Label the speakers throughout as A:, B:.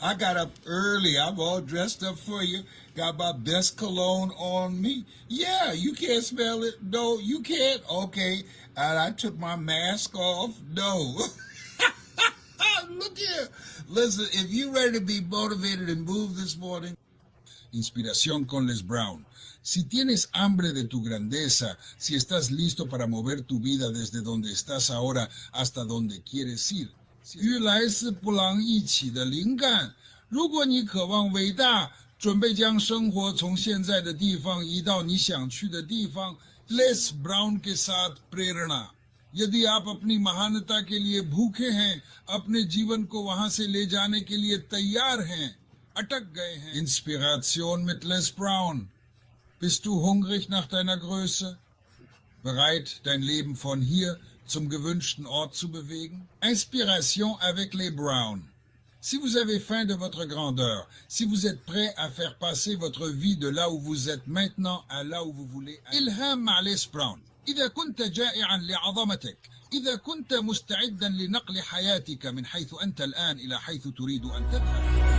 A: I got up early. I'm all dressed up for you. Got my best cologne on me. Yeah, you can't smell it. No, you can't. Okay. And I took my mask off. No. Look here. Listen, if you're ready to be motivated and move this morning, Inspiración con Les Brown. Si tienes hambre de tu grandeza, si estás listo para mover tu vida desde donde estás ahora hasta donde quieres ir，与来自布朗一起的灵感。如果你渴望伟大，准备将生活从现在的地方移到你想去的地方 ，Les Brown के साथ प्रेरणा। यदि आप अपनी महानता के लिए भूखे हैं, अपने जीवन को वहां से ले जाने के लिए तैयार हैं, अटक गए हैं। Inspiration mit Les Brown. Bist du hungrig nach deiner Größe? Bereit, dein Leben von hier zum gewünschten Ort zu bewegen? Inspiration avec Les Brown. Si vous avez faim de votre grandeur, si vous êtes prêt à faire passer votre vie de là où vous êtes maintenant à là où vous voulez aller. إلهام مع Les Brown. إذا كنت جائعا لعظمتك، إذا كنت مستعدا لنقل حياتك من حيث أنت الآن إلى حيث تريد أن تذهب.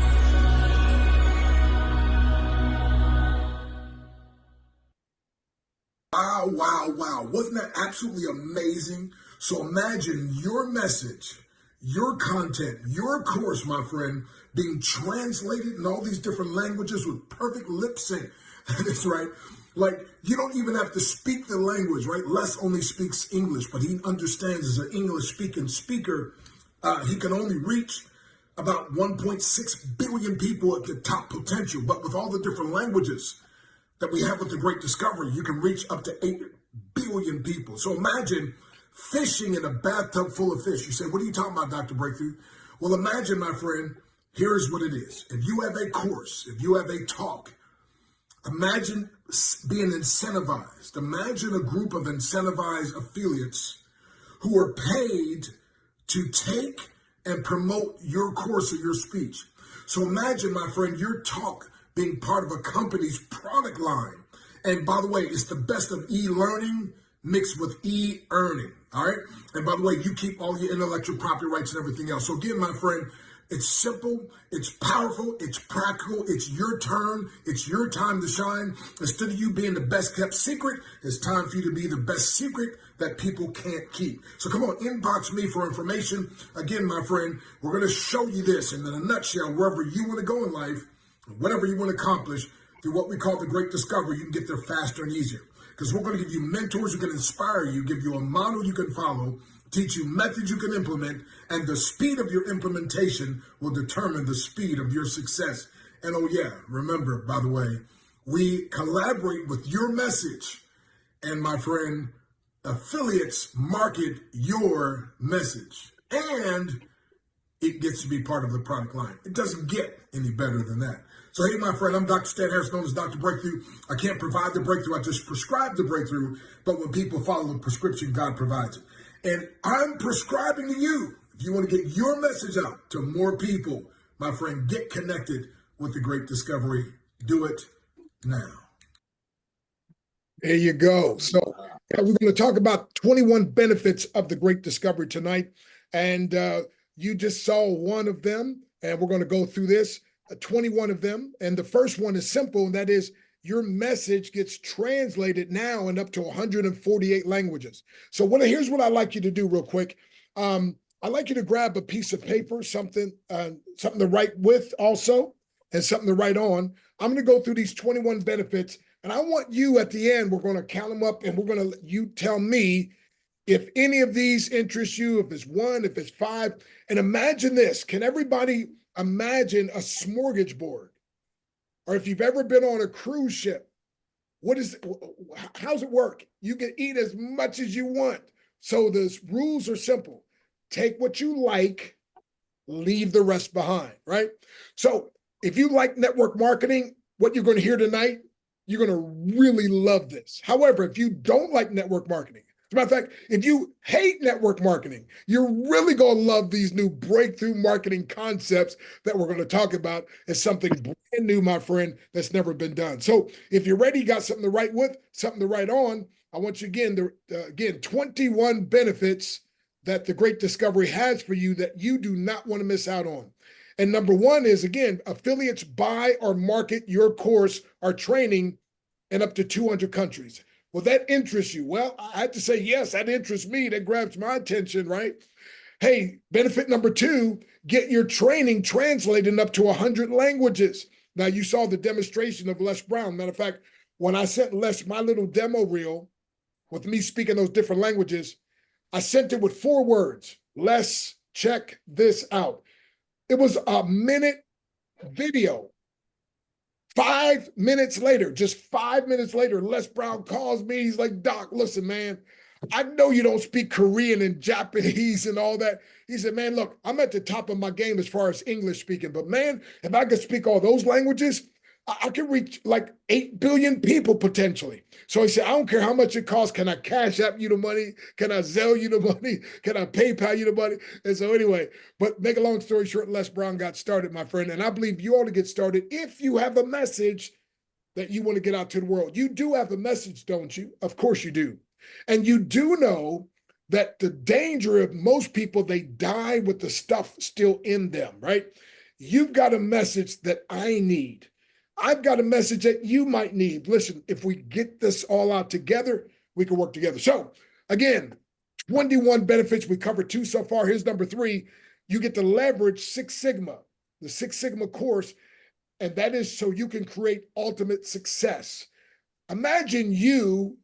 B: Wow, wow, wow. Wasn't that absolutely amazing? So imagine your message, your content, your course, my friend, being translated in all these different languages with perfect lip sync. That's right. Like, you don't even have to speak the language, right? Les only speaks English, but he understands as an English-speaking speaker, he can only reach about 1.6 billion people at the top potential. But with all the different languages that we have with the Great Discovery, you can reach up to 8 billion people. So imagine fishing in a bathtub full of fish. You say, what are you talking about, Dr. Breakthrough? Well, imagine, my friend, here's what it is. If you have a course, if you have a talk, imagine being incentivized. Imagine a group of incentivized affiliates who are paid to take and promote your course or your speech. So imagine, my friend, your talk being part of a company's product line. And by the way, it's the best of e-learning mixed with e-earning, all right? And by the way, you keep all your intellectual property rights and everything else. So again, my friend, it's simple, it's powerful, it's practical, it's your turn, it's your time to shine. Instead of you being the best kept secret, it's time for you to be the best secret that people can't keep. So come on, inbox me for information. Again, my friend, we're gonna show you this in a nutshell, wherever you wanna go in life, whatever you want to accomplish, through what we call the Great Discovery, you can get there faster and easier. Because we're going to give you mentors who can inspire you, give you a model you can follow, teach you methods you can implement, and the speed of your implementation will determine the speed of your success. And oh yeah, remember, by the way, we collaborate with your message, and my friend, affiliates market your message, and it gets to be part of the product line. It doesn't get any better than that. So hey, my friend, I'm Dr. Stan Harris, known as Dr. Breakthrough. I can't provide the breakthrough. I just prescribe the breakthrough. But when people follow the prescription, God provides it. And I'm prescribing to you, if you want to get your message out to more people, my friend, get connected with the Great Discovery. Do it now.
C: There you go. So we're going to talk about 21 benefits of the Great Discovery tonight. And you just saw one of them, and we're going to go through this, 21 of them. And the first one is simple, and that is your message gets translated now in up to 148 languages. So here's what I'd like you to do real quick. I'd like you to grab a piece of paper, something to write with also, and something to write on. I'm going to go through these 21 benefits, and I want you at the end, we're going to count them up, and we're going to let you tell me if any of these interest you, if it's one, if it's five. And imagine this. Can everybody imagine a smorgasbord? Or if you've ever been on a cruise ship, how's it work? You can eat as much as you want. So the rules are simple. Take what you like, leave the rest behind, right? So if you like network marketing, what you're going to hear tonight, you're going to really love this. However, if you don't like network marketing, as a matter of fact, if you hate network marketing, you're really going to love these new breakthrough marketing concepts that we're going to talk about as something brand new, my friend, that's never been done. So if you're ready, you got something to write with, something to write on, I want you again, 21 benefits that the Great Discovery has for you that you do not want to miss out on. And number one is, again, affiliates buy or market your course or training in up to 200 countries. Will that interest you? Well, I had to say, yes, that interests me. That grabs my attention, right? Hey, benefit number two, get your training translated up to 100 languages. Now, you saw the demonstration of Les Brown. Matter of fact, when I sent Les my little demo reel with me speaking those different languages, I sent it with 4 words. Les, check this out. It was a minute video. 5 minutes later, just 5 minutes later, Les Brown calls me. He's like, Doc, listen, man, I know you don't speak Korean and Japanese and all that. He said, man, look, I'm at the top of my game as far as English speaking, but man, if I could speak all those languages, I could reach like 8 billion people potentially. So he said, I don't care how much it costs. Can I cash app you the money? Can I Zelle you the money? Can I PayPal you the money? And so anyway, but make a long story short, Les Brown got started, my friend. And I believe you ought to get started if you have a message that you want to get out to the world. You do have a message, don't you? Of course you do. And you do know that the danger of most people, they die with the stuff still in them, right? You've got a message that I need. I've got a message that you might need. Listen, if we get this all out together, we can work together. So again, 21 benefits. We covered 2 so far. Here's number 3. You get to leverage Six Sigma, the Six Sigma course, and that is so you can create ultimate success. Imagine you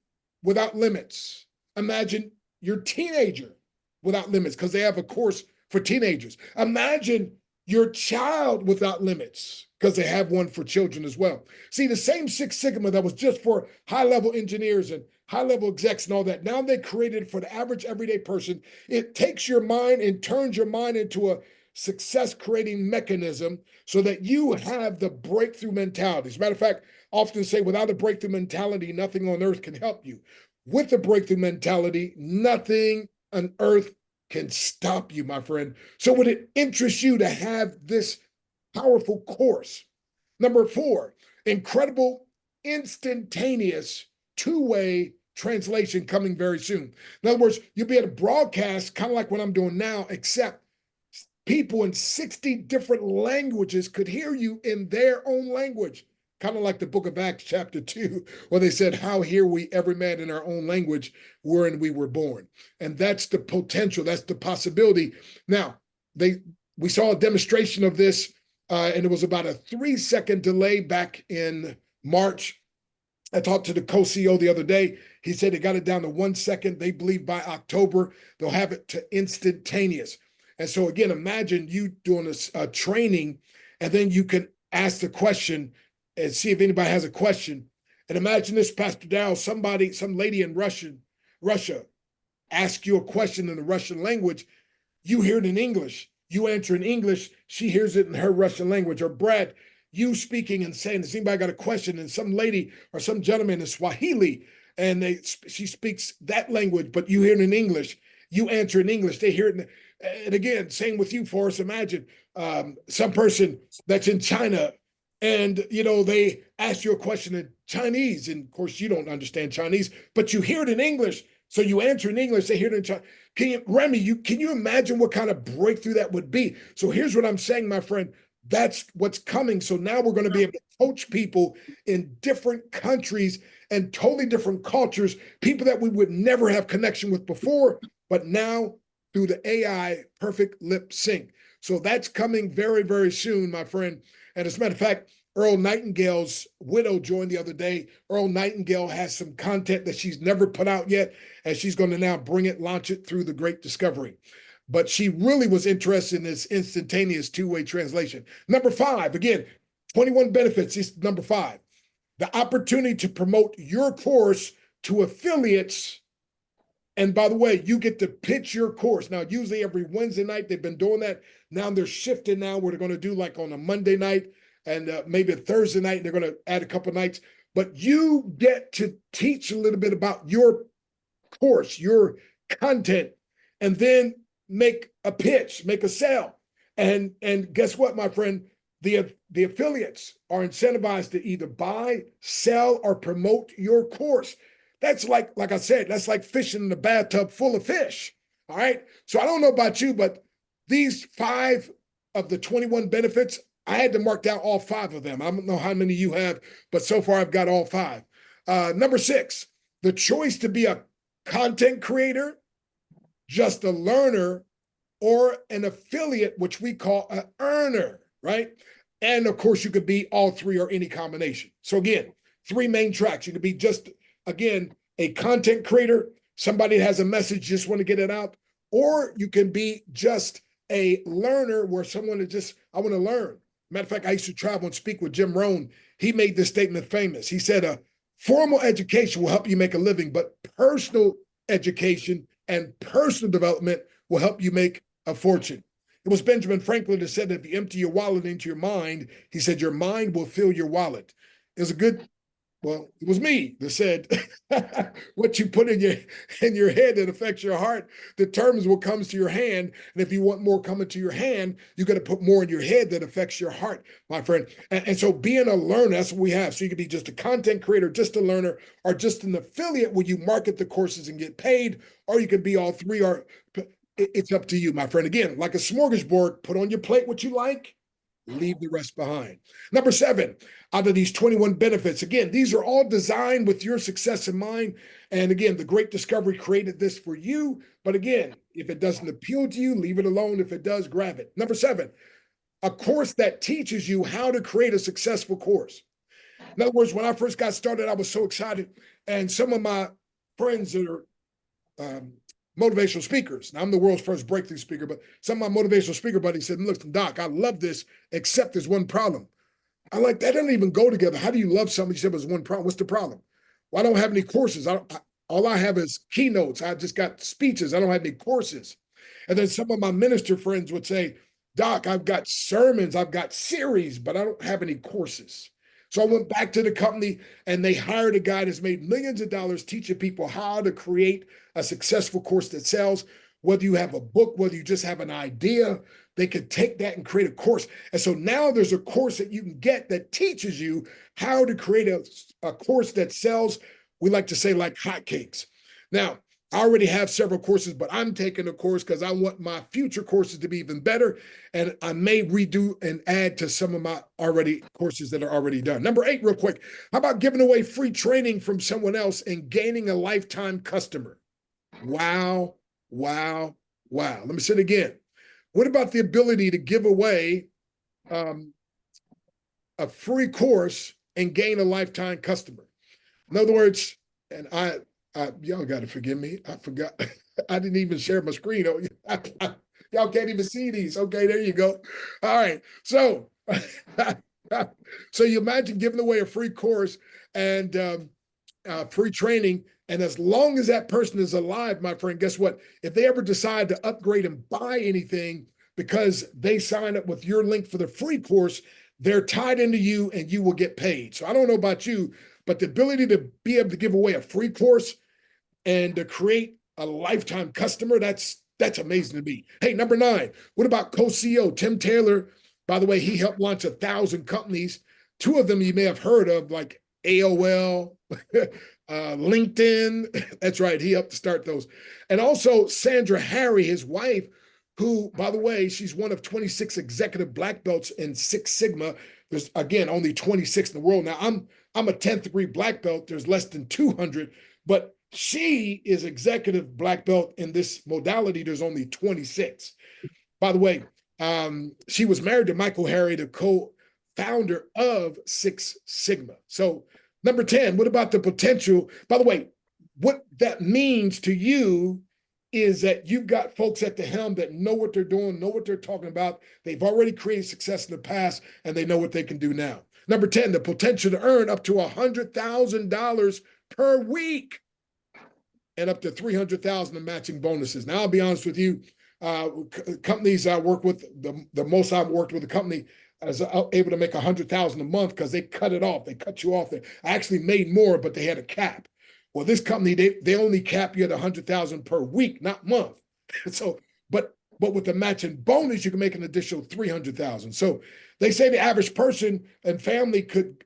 C: without limits. Imagine your teenager without limits, because they have a course for teenagers. Imagine your child without limits, because they have one for children as well. See, the same Six Sigma that was just for high-level engineers and high-level execs and all that, now they created it for the average everyday person. It takes your mind and turns your mind into a success-creating mechanism so that you have the breakthrough mentality. As a matter of fact, I often say, without a breakthrough mentality, nothing on earth can help you. With the breakthrough mentality, nothing on earth can stop you, my friend. So would it interest you to have this powerful course? Number 4, incredible, instantaneous, 2-way translation coming very soon. In other words, you'll be able to broadcast kind of like what I'm doing now, except people in 60 different languages could hear you in their own language. Kind of like the book of Acts chapter 2, where they said, how hear we every man in our own language wherein we were born. And that's the potential. That's the possibility. Now, we saw a demonstration of this, and it was about a 3-second delay back in March. I talked to the co-CEO the other day. He said they got it down to 1 second. They believe by October, they'll have it to instantaneous. And so again, imagine you doing a training, and then you can ask the question and see if anybody has a question. And imagine this, Pastor Dow, some lady in Russia ask you a question in the Russian language. You hear it in English. You answer in English. She hears it in her Russian language. Or Brad, you speaking and saying, has anybody got a question? And some lady or some gentleman in Swahili, and she speaks that language, but you hear it in English. You answer in English. They hear it. And again, same with you, Forrest. Imagine some person that's in China, and they ask you a question in Chinese, and of course you don't understand Chinese, but you hear it in English, so you answer in English. They hear it in Chinese. Can you imagine what kind of breakthrough that would be? So here's what I'm saying, my friend. That's what's coming. So now we're going to be able to coach people in different countries and totally different cultures, people that we would never have connection with before, but now through the AI perfect lip sync. So that's coming very, very soon, my friend. And as a matter of fact, Earl Nightingale's widow joined the other day. Earl Nightingale has some content that she's never put out yet, and she's going to now launch it through the Great Discovery. But she really was interested in this instantaneous 2-way translation. Number 5, again, 21 benefits. This is number 5. The opportunity to promote your course to affiliates. And by the way, you get to pitch your course. Now, usually every Wednesday night, they've been doing that. Now they're shifting now where they're going to do like on a Monday night and maybe a Thursday night, and they're going to add a couple nights. But you get to teach a little bit about your course, your content, and then make a pitch, make a sale. And guess what, my friend? The affiliates are incentivized to either buy, sell, or promote your course. That's like I said, that's like fishing in a bathtub full of fish. All right. So I don't know about you, but these 5 of the 21 benefits, I had to mark down all 5 of them. I don't know how many you have, but so far I've got all 5. Number 6, the choice to be a content creator, just a learner, or an affiliate, which we call an earner, right? And of course, you could be all 3 or any combination. So again, 3 main tracks. You could be just, again, a content creator, somebody has a message, just want to get it out, or you can be just a learner where someone is just, I want to learn. Matter of fact, I used to travel and speak with Jim Rohn. He made this statement famous. He said, formal education will help you make a living, but personal education and personal development will help you make a fortune. It was Benjamin Franklin that said that if you empty your wallet into your mind, he said, your mind will fill your wallet. It was a good, well, it was me that said, what you put in your head that affects your heart determines what comes to your hand. And if you want more coming to your hand, you got to put more in your head that affects your heart, my friend. And so being a learner, that's what we have. So you can be just a content creator, just a learner, or just an affiliate where you market the courses and get paid, or you could be all 3, or it's up to you, my friend. Again, like a smorgasbord, put on your plate what you like, leave the rest behind. Number 7, out of these 21 benefits, again, these are all designed with your success in mind. And again, the Great Discovery created this for you. But again, if it doesn't appeal to you, leave it alone. If it does, grab it. Number 7, a course that teaches you how to create a successful course. In other words, when I first got started, I was so excited. And some of my friends that are motivational speakers. Now, I'm the world's first breakthrough speaker, but some of my motivational speaker buddies said, look, Doc, I love this, except there's one problem. I'm like, that doesn't even go together. How do you love something? He said, there's one problem. What's the problem? Well, I don't have any courses. All I have is keynotes. I just got speeches. I don't have any courses. And then some of my minister friends would say, Doc, I've got sermons, I've got series, but I don't have any courses. So I went back to the company and they hired a guy that's made millions of dollars teaching people how to create a successful course that sells. Whether you have a book, whether you just have an idea, they could take that and create a course. And so now there's a course that you can get that teaches you how to create a course that sells. We like to say like hotcakes. Now, I already have several courses, but I'm taking a course because I want my future courses to be even better. And I may redo and add to some of my already courses that are already done. Number 8, real quick. How about giving away free training from someone else and gaining a lifetime customer? Wow, wow, wow. Let me say it again. What about the ability to give away a free course and gain a lifetime customer? In other words, and y'all got to forgive me. I forgot. I didn't even share my screen. Y'all can't even see these. Okay, there you go. All right. So, so you imagine giving away a free course and free training. And as long as that person is alive, my friend, guess what? If they ever decide to upgrade and buy anything because they sign up with your link for the free course, they're tied into you and you will get paid. So I don't know about you, but the ability to be able to give away a free course and to create a lifetime customer, that's amazing to me. Hey, number 9, what about co-CEO Tim Taylor? By the way, he helped launch 1,000 companies. 2 of them you may have heard of, like AOL, LinkedIn. That's right, he helped to start those. And also Sandra Harry, his wife, who, by the way, she's one of 26 executive black belts in Six Sigma. There's, again, only 26 in the world. Now, I'm a 10th degree black belt. There's less than 200, but she is executive black belt in this modality. There's only 26. By the way, she was married to Michael Harry, the co-founder of Six Sigma. So number 10, what about the potential? By the way, what that means to you is that you've got folks at the helm that know what they're doing, know what they're talking about. They've already created success in the past, and they know what they can do now. Number 10, the potential to earn up to $100,000 per week and up to $300,000 in matching bonuses. Now, I'll be honest with you, companies I work with, the most I've worked with a company is able to make $100,000 a month because they cut it off. They cut you off. I actually made more, but they had a cap. Well, this company, they only cap you at $100,000 per week, not month. So, but with the matching bonus, you can make an additional $300,000. So they say the average person and family could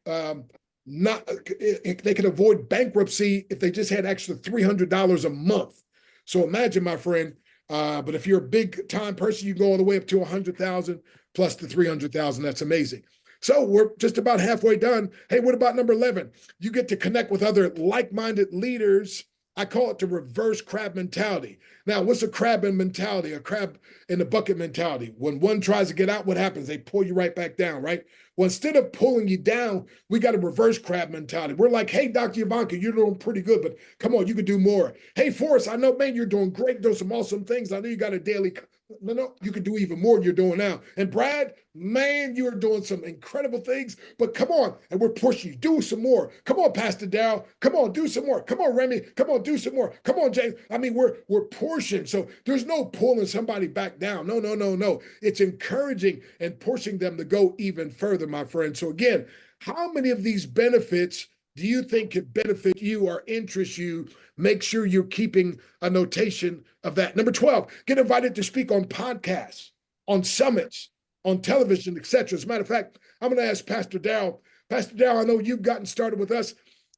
C: they could avoid bankruptcy if they just had extra $300 a month. So imagine, my friend, But if you're a big time person, you go all the way up to 100,000 plus the 300,000. That's amazing. So we're just about halfway done. Hey, what about number 11? You get to connect with other like-minded leaders. I call it the reverse crab mentality. Now, what's a crab mentality? A crab in the bucket mentality. When one tries to get out, what happens? They pull you right back down, right? Well, instead of pulling you down, we got a reverse crab mentality. We're like, hey, Dr. Ivanka, you're doing pretty good, but come on, you could do more. Hey, Forrest, I know, man, you're doing great. Doing some awesome things. I know you got a daily. No, you could do even more than you're doing now. And Brad, man, you are doing some incredible things, but come on. And we're pushing you. Do some more. Come on, Pastor Darrell. Come on, do some more. Come on, Remy. Come on, do some more. Come on, James. I mean, we're pushing. So there's no pulling somebody back down. No, no, no, no. It's encouraging and pushing them to go even further, my friend. So again, how many of these benefits do you think could benefit you or interest you? Make sure you're keeping a notation of that. Number 12, get invited to speak on podcasts, on summits, on television, etc. As a matter of fact, I'm going to ask Pastor Darrell. Pastor Darrell, I know you've gotten started with us.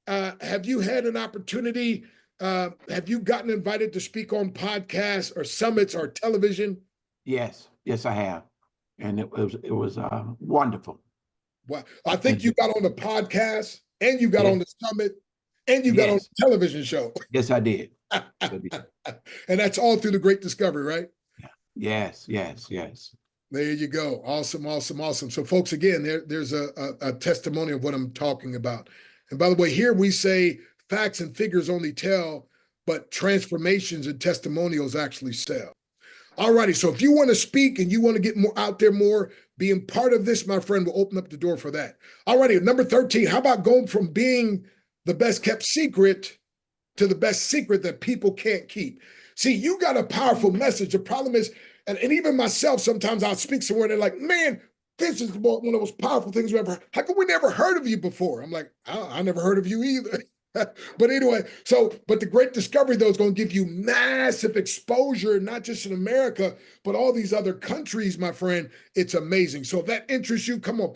C: Have you had an opportunity? Have you gotten invited to speak on podcasts or summits or television?
D: Yes, yes, I have, and it was wonderful.
C: Well, I think you got on the podcast and you got on the summit and you got on the television show.
D: Yes, I did.
C: And that's all through the Great Discovery, right?
D: Yes, yes, yes.
C: There you go. Awesome, awesome, awesome. So, folks, again, there's a testimony of what I'm talking about. And by the way, here we say facts and figures only tell, but transformations and testimonials actually sell. All righty. So if you want to speak and you want to get more out there more, being part of this, my friend, will open up the door for that. All righty. Number 13, how about going from being the best kept secret to the best secret that people can't keep? See, you got a powerful message. The problem is, and even myself, sometimes I'll speak somewhere and they're like, man, this is one of the most powerful things we ever heard. How come we never heard of you before? I'm like, I never heard of you either. But anyway, but the Great Discovery, though, is going to give you massive exposure, not just in America, but all these other countries, my friend. It's amazing. So if that interests you, come on,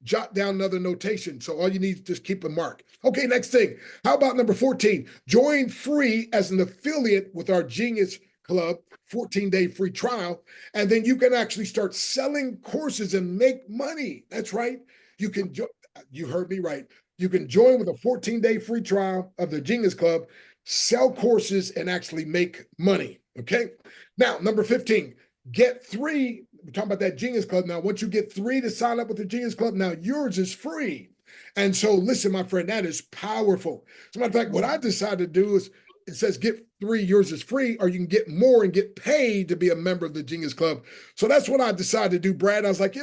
C: jot down another notation. So all you need is just keep a mark. Okay, next thing. How about number 14? Join free as an affiliate with our Genius Club, 14-day free trial. And then you can actually start selling courses and make money. That's right. You heard me right. You can join with a 14-day free trial of the Genius Club, sell courses, and actually make money. Okay. Now, number 15, get 3. We're talking about that Genius Club. Now, once you get 3 to sign up with the Genius Club, now yours is free. And so, listen, my friend, that is powerful. As a matter of fact, what I decided to do is it says get 3, yours is free, or you can get more and get paid to be a member of the Genius Club. So that's what I decided to do, Brad. I was like,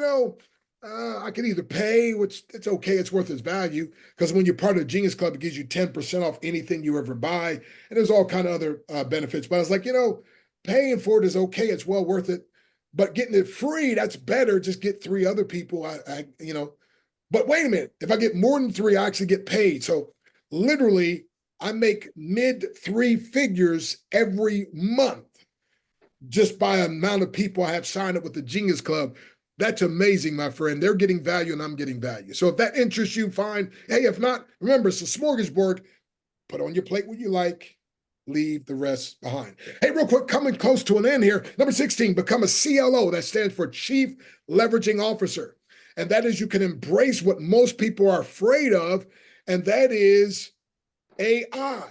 C: I can either pay, which it's okay, it's worth its value, because when you're part of the Genius Club, it gives you 10% off anything you ever buy, and there's all kind of other benefits. But I was like, paying for it is okay, it's well worth it, but getting it free, that's better. Just get 3 other people. But wait a minute, if I get more than 3, I actually get paid. So literally, I make mid 3 figures every month just by the amount of people I have signed up with the Genius Club. That's amazing, my friend. They're getting value and I'm getting value. So if that interests you, fine. Hey, if not, remember, it's a smorgasbord. Put on your plate what you like, leave the rest behind. Hey, real quick, coming close to an end here. Number 16, become a CLO. That stands for Chief Leveraging Officer. And that is you can embrace what most people are afraid of, and that is AI,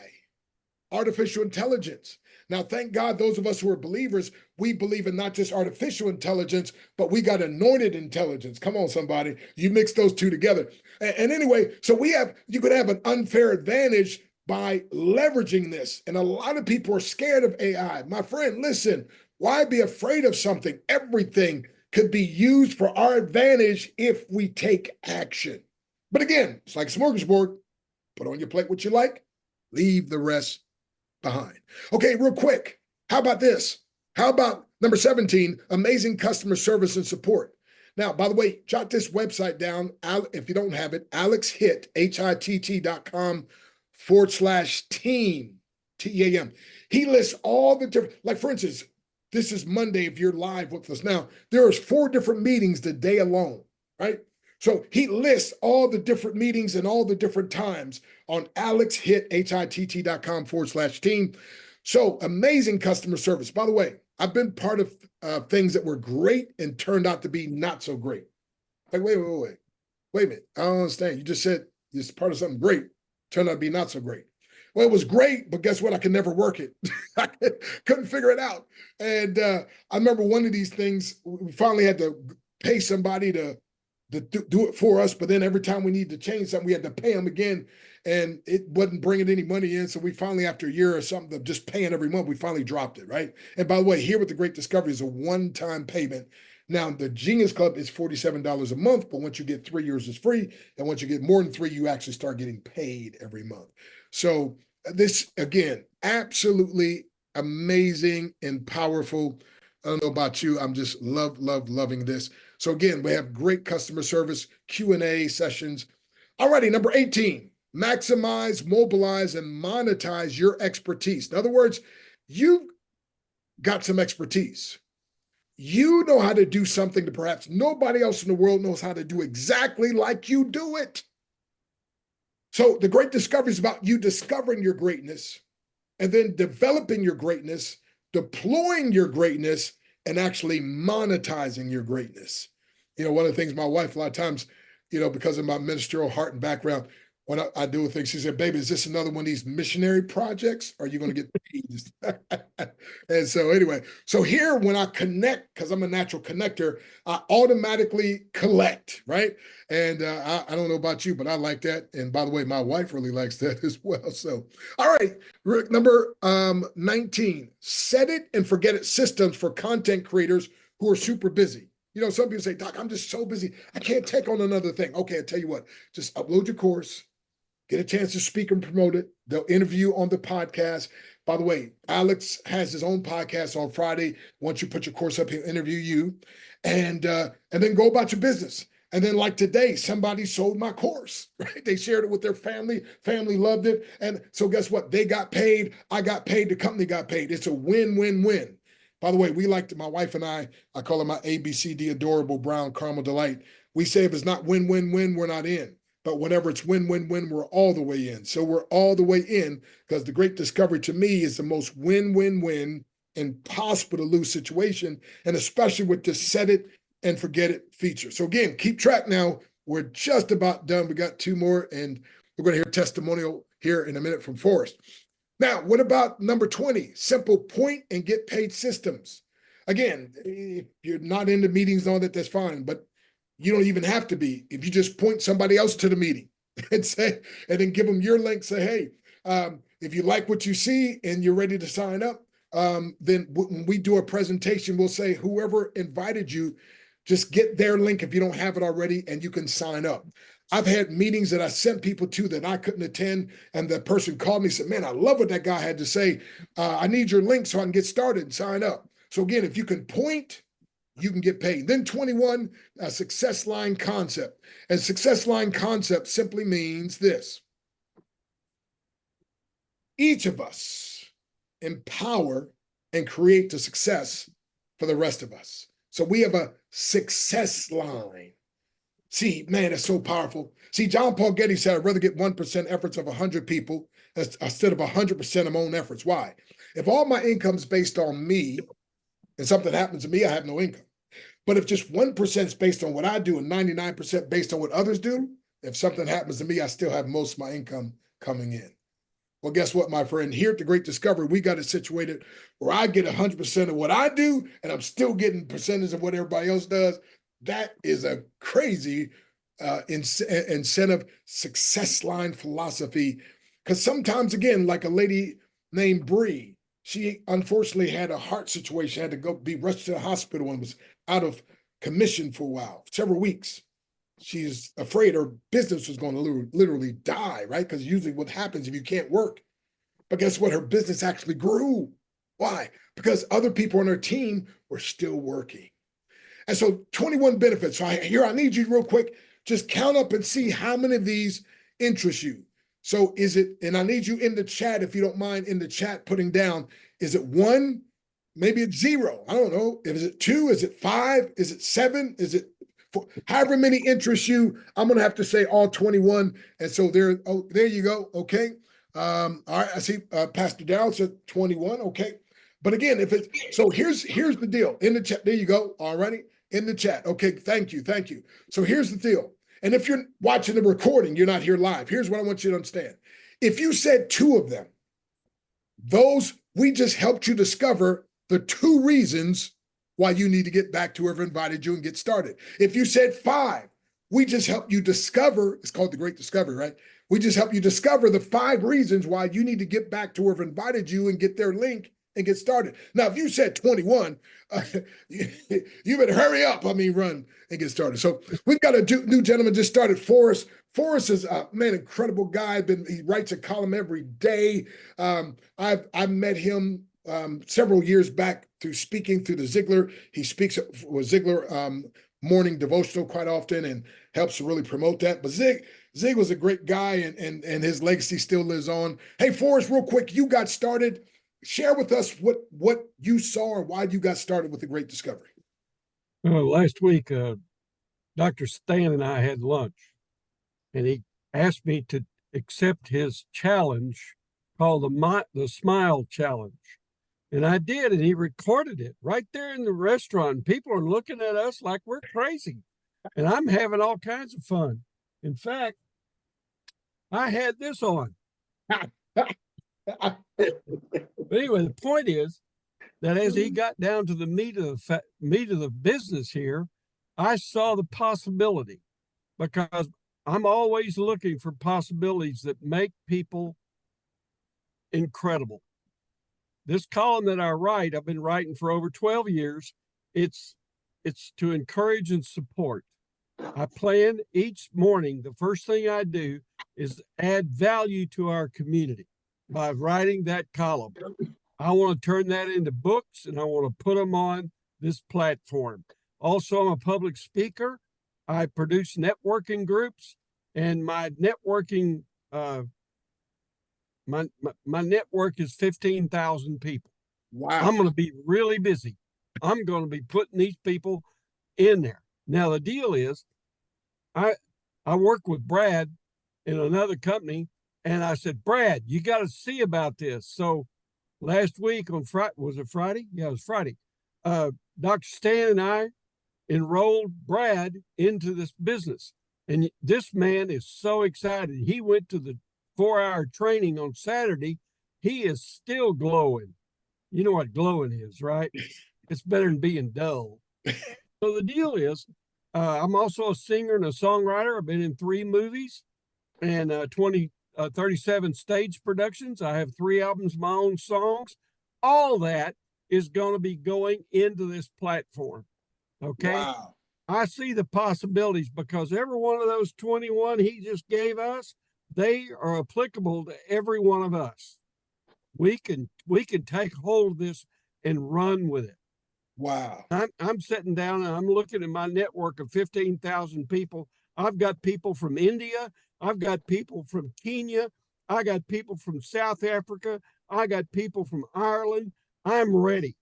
C: artificial intelligence. Now, thank God, those of us who are believers, we believe in not just artificial intelligence, but we got anointed intelligence. Come on, somebody. You mix those two together. And anyway, so you could have an unfair advantage by leveraging this. And a lot of people are scared of AI. My friend, listen, why be afraid of something? Everything could be used for our advantage if we take action. But again, it's like a smorgasbord. Put on your plate what you like, leave the rest behind. Okay, real quick. How about this? How about number 17, amazing customer service and support. Now, by the way, jot this website down. If you don't have it, AlexHitt, HITT.com/team, TEAM. He lists all the different, like for instance, this is Monday if you're live with us. Now, there's 4 different meetings the day alone, right? So he lists all the different meetings and all the different times on AlexHitt, HITT.com/team. So amazing customer service. By the way, I've been part of things that were great and turned out to be not so great. Like, wait a minute. I don't understand. You just said it's part of something great, turned out to be not so great. Well, it was great, but guess what? I could never work it. I couldn't figure it out. And I remember one of these things, we finally had to pay somebody to do it for us. But then every time we needed to change something, we had to pay them again. And it wasn't bringing any money in. So we finally, after a year or something of just paying every month, we finally dropped it, right? And by the way, here with the Great Discovery is a one-time payment. Now, the Genius Club is $47 a month, but once you get 3 years, it's free. And once you get more than 3, you actually start getting paid every month. So this, again, absolutely amazing and powerful. I don't know about you. I'm just loving this. So again, we have great customer service, Q&A sessions. Alrighty, number 18, maximize, mobilize, and monetize your expertise. In other words, you've got some expertise. You know how to do something that perhaps nobody else in the world knows how to do exactly like you do it. So the Great Discovery is about you discovering your greatness and then developing your greatness, deploying your greatness, and actually monetizing your greatness. One of the things my wife, a lot of times, because of my ministerial heart and background, when I do things, she said, baby, is this another one of these missionary projects? Are you going to get paid? And so anyway, so here when I connect, because I'm a natural connector, I automatically collect, right? And I don't know about you, but I like that. And by the way, my wife really likes that as well. So, all right, number 19, set it and forget it systems for content creators who are super busy. Some people say, Doc, I'm just so busy. I can't take on another thing. Okay, I'll tell you what, just upload your course, get a chance to speak and promote it. They'll interview on the podcast. By the way, Alex has his own podcast on Friday. Once you put your course up, he'll interview you. And then go about your business. And then like today, somebody sold my course, right? They shared it with their family. Family loved it. And so guess what? They got paid. I got paid. The company got paid. It's a win-win-win. By the way, we like to, my wife and I call her my ABCD adorable brown caramel delight. We say if it's not win-win-win, we're not in. But whenever it's win-win-win, we're all the way in. So we're all the way in because the Great Discovery to me is the most win-win-win, impossible to lose situation, and especially with the set it and forget it feature. So again, keep track now. We're just about done. We got 2 more, and we're going to hear testimonial here in a minute from Forrest. Now, what about number 20? Simple point and get paid systems. Again, if you're not into meetings and all that, that's fine. But you don't even have to be. If you just point somebody else to the meeting and then give them your link, say, hey, if you like what you see and you're ready to sign up, then when we do a presentation, we'll say whoever invited you, just get their link if you don't have it already, and you can sign up. I've had meetings that I sent people to that I couldn't attend, and the person called me and said, man, I love what that guy had to say. I need your link so I can get started and sign up. So again, if you can point, you can get paid. Then 21, a success line concept. And success line concept simply means this. Each of us empower and create the success for the rest of us. So we have a success line. See, man, it's so powerful. See, John Paul Getty said, I'd rather get 1% efforts of 100 people instead of 100% of my own efforts. Why? If all my income's based on me and something happens to me, I have no income. But if just 1% is based on what I do and 99% based on what others do, if something happens to me, I still have most of my income coming in. Well, guess what, my friend? Here at the Great Discovery, we got it situated where I get 100% of what I do, and I'm still getting percentage of what everybody else does. That is a crazy incentive success line philosophy. Because sometimes, again, like a lady named Bree, she unfortunately had a heart situation, had to go be rushed to the hospital and was out of commission for a while, several weeks. She's afraid her business was going to literally die, right? Because usually what happens if you can't work. But guess what? Her business actually grew. Why? Because other people on her team were still working. And so 21 benefits. So I need you real quick, just count up and see how many of these interest you. So is it, and I need you in the chat, if you don't mind, in the chat putting down, is it 1? Maybe it's 0. I don't know. Is it 2? Is it 5? Is it 7? Is it 4? However many interest you, I'm going to have to say all 21. And so there you go. Okay. All right, I see Pastor Darrell said 21. Okay. But again, if it's so here's the deal in the chat. There you go. Alrighty. In the chat. Okay, thank you. Thank you. So here's the deal. And if you're watching the recording, you're not here live. Here's what I want you to understand. If you said two of them, those we just helped you discover the two reasons why you need to get back to whoever invited you and get started. If you said five, we just helped you discover, it's called the Great Discovery, right? We just help you discover the 5 reasons why you need to get back to whoever invited you and get their link and get started. Now, if you said 21, you better hurry up. I mean, run and get started. So we've got a new gentleman just started, Forrest. Forrest is a man, incredible guy. He writes a column every day. I've met him several years back through speaking through the Ziegler. He speaks with Ziegler morning devotional quite often and helps to really promote that. But Zig was a great guy, and his legacy still lives on. Hey, Forrest, real quick, you got started. Share with us what you saw or why you got started with the Great Discovery.
E: Last week, Dr. Stan and I had lunch, and he asked me to accept his challenge called the Smile Challenge. And I did, and he recorded it right there in the restaurant. People are looking at us like we're crazy, and I'm having all kinds of fun. In fact, I had this on. But anyway, the point is that as he got down to the meat of the business here, I saw the possibility, because I'm always looking for possibilities that make people incredible. This column that I write, I've been writing for over 12 years. It's to encourage and support. I plan each morning, the first thing I do is add value to our community by writing that column. I want to turn that into books, and I want to put them on this platform. Also, I'm a public speaker. I produce networking groups, and my networking my network is 15,000 people.
C: Wow.
E: I'm going to be really busy. I'm going to be putting these people in there. Now, the deal is I work with Brad in another company, and I said, Brad, you got to see about this. So last week on Friday, was it Friday? Yeah, it was Friday. Dr. Stan and I enrolled Brad into this business. And this man is so excited. He went to the 4-hour training on Saturday. He is still glowing. You know what glowing is, right? It's better than being dull. So the deal is, I'm also a singer and a songwriter. I've been in 3 movies and 37 stage productions. I have 3 albums of my own songs. All that is going to be going into this platform. Okay.
C: Wow.
E: I see the possibilities, because every one of those 21 he just gave us, they are applicable to every one of us. We can take hold of this and run with it.
C: Wow.
E: I'm sitting down and I'm looking at my network of 15,000 people. I've got people from India. I've got people from Kenya. I got people from South Africa. I got people from Ireland. I'm ready.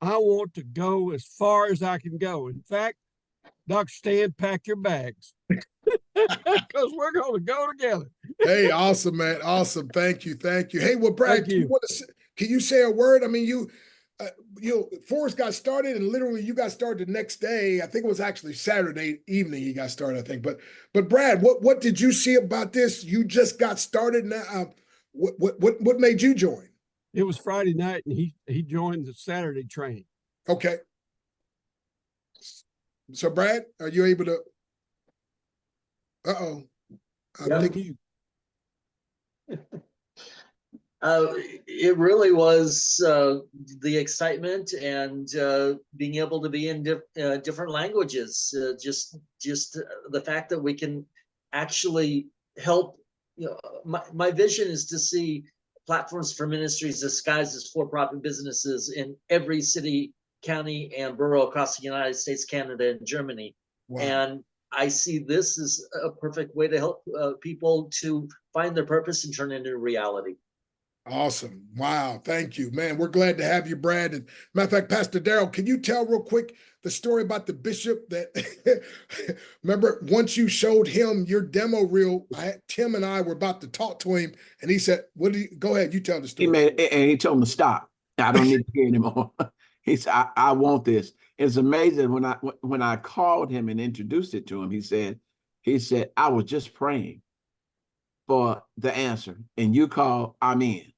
E: I want to go as far as I can go. In fact, Dr. Stan, pack your bags, because we're going to go together.
C: Hey, awesome, man. Awesome. Thank you. Thank you. Hey, well, Brad, can you say a word? I mean, Forrest got started, and literally you got started the next day. I think it was actually Saturday evening he got started, I think. But Brad, what did you see about this? You just got started now. What made you join?
E: It was Friday night, and he joined the Saturday training.
C: Okay. So, Brad, are you able to? Uh-oh. I think you.
F: It really was the excitement and being able to be in different languages. Just the fact that we can actually help. My vision is to see platforms for ministries disguised as for-profit businesses in every city, county, and borough across the United States, Canada, and Germany. Wow. And I see this as a perfect way to help people to find their purpose and turn it into reality.
C: Awesome. Wow. Thank you, man. We're glad to have you, Brad. And matter of fact, Pastor Darrell, can you tell real quick the story about the bishop that remember once you showed him your demo reel, Tim and I were about to talk to him and he said, what do you go ahead? You tell the
D: He
C: story.
D: made, and he told him to stop. I don't need to hear anymore. He said, I want this. It's amazing when I called him and introduced it to him, he said, I was just praying for the answer. And you call, I'm in.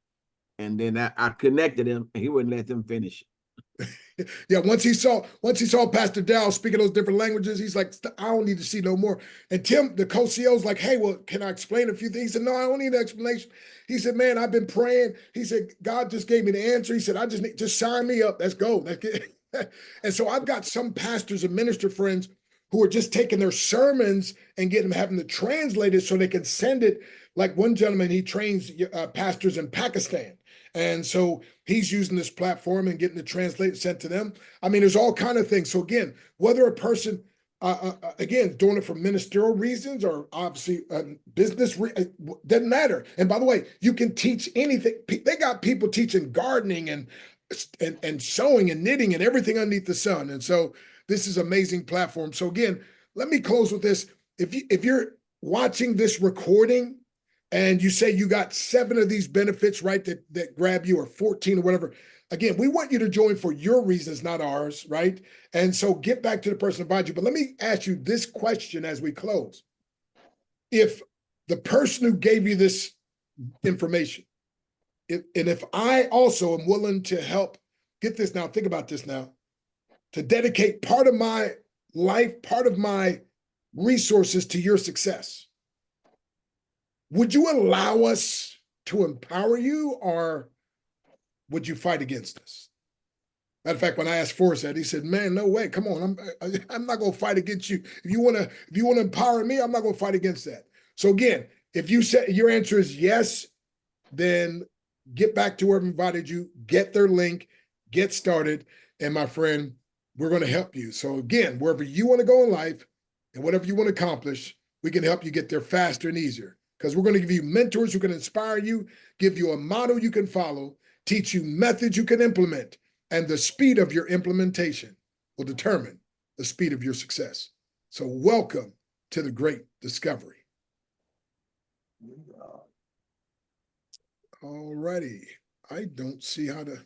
D: And then I connected him and he wouldn't let them finish it.
C: Yeah, once he saw Pastor Dow speaking those different languages, he's like, I don't need to see no more. And Tim, the co-CEO's like, hey, well, can I explain a few things? He said, no, I don't need an explanation. He said, man, I've been praying. He said, God just gave me the answer. He said, just sign me up. Let's go. Let's get. And so I've got some pastors and minister friends who are just taking their sermons and having to translate it so they can send it. Like one gentleman, he trains pastors in Pakistan. And so he's using this platform and getting it translated, sent to them. I mean, there's all kind of things. So again, whether a person, again, doing it for ministerial reasons or obviously business, doesn't matter. And by the way, you can teach anything. They got people teaching gardening and sewing and knitting and everything underneath the sun. And so this is an amazing platform. So again, let me close with this. If you're watching this recording, and you say you got 7 of these benefits, right, that grab you, or 14 or whatever. Again, we want you to join for your reasons, not ours, right? And so get back to the person behind you. But let me ask you this question as we close. If the person who gave you this information, if I also am willing to help, get this now, think about this now, to dedicate part of my life, part of my resources to your success, would you allow us to empower you, or would you fight against us? Matter of fact, when I asked Forrest that, he said, "Man, no way. Come on, I'm not going to fight against you. If you want to empower me, I'm not going to fight against that." So again, if you said your answer is yes, then get back to whoever invited you, get their link, get started, and my friend, we're going to help you. So again, wherever you want to go in life and whatever you want to accomplish, we can help you get there faster and easier. Because we're going to give you mentors who can inspire you, give you a model you can follow, teach you methods you can implement, and the speed of your implementation will determine the speed of your success. So welcome to the Great Discovery. All righty. I don't see how to